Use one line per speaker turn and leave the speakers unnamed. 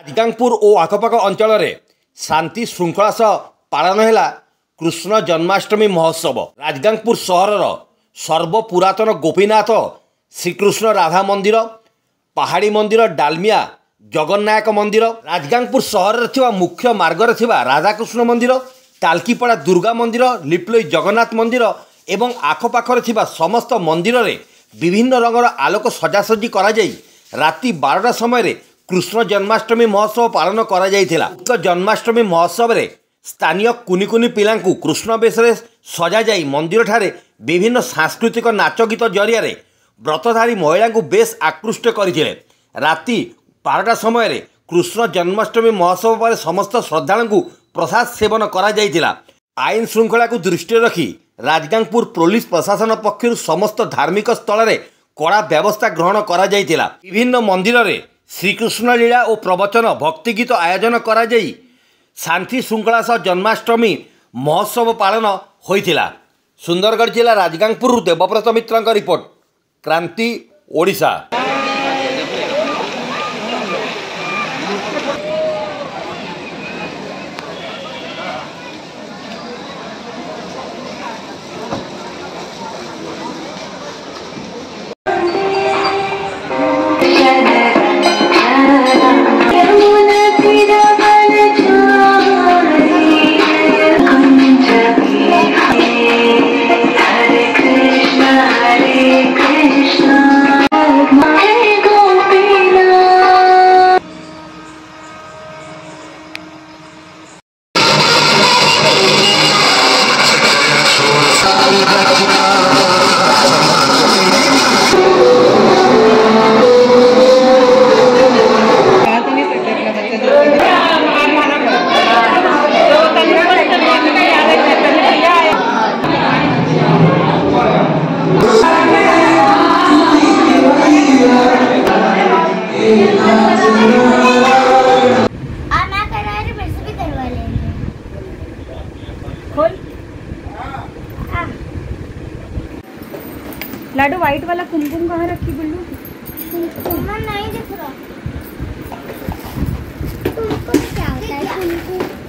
राजगांगपुर और आखपाख अंचल शांति श्रृंखला सह पालन है कृष्ण जन्माष्टमी महोत्सव। राजगांगपुर सहर सर्वपुरातन गोपीनाथ श्रीकृष्ण राधा मंदिर, पहाड़ी मंदिर, डालमिया जगन्नायक मंदिर, राजगांगपुर सहर थिबा मुख्य मार्ग थिबा राधाकृष्ण मंदिर, टालकीपड़ा दुर्गा मंदिर, लिपलोई जगन्नाथ मंदिर एवं आखपाखरे थिबा समस्त मंदिर रे विभिन्न रंगर आलोक सजासजी करा जाई राति 12टा समय कृष्ण जन्माष्टमी महोत्सव पालन करा जाइथिला। जन्माष्टमी महोत्सव रे स्थानीय कुनी कुनी पिलांकु कृष्ण बेशरे सजा जाई मंदिर ठारे विभिन्न सांस्कृतिक नाच गीत जरिया व्रतधारी महिला को बेस आकृष्ट करथिले। राति 12टा समय कृष्ण जन्माष्टमी महोत्सव पर समस्त श्रद्धालु प्रसाद सेवन करा जाइथिला। आईन श्रृंखला को दृष्टि रखी राजगांगपुर पुलिस प्रशासन पक्षर समस्त धार्मिक स्थल में कड़ा व्यवस्था ग्रहण करा जाइथिला। विभिन्न मंदिर रे श्रीकृष्ण लीला और प्रवचन भक्ति गीत आयोजन करा जाई शांति श्रृंखला सह जन्माष्टमी महोत्सव पालन होइथिला। सुंदरगढ़ जिला राजगांगपुर देवव्रत मित्र रिपोर्ट, क्रांति ओडिशा।
लाडू व्हाइट वाला कुमकुम कहाँ रखी बिल्लू?
नहीं दिख रहा। तुमको क्या होता है कुमकुम?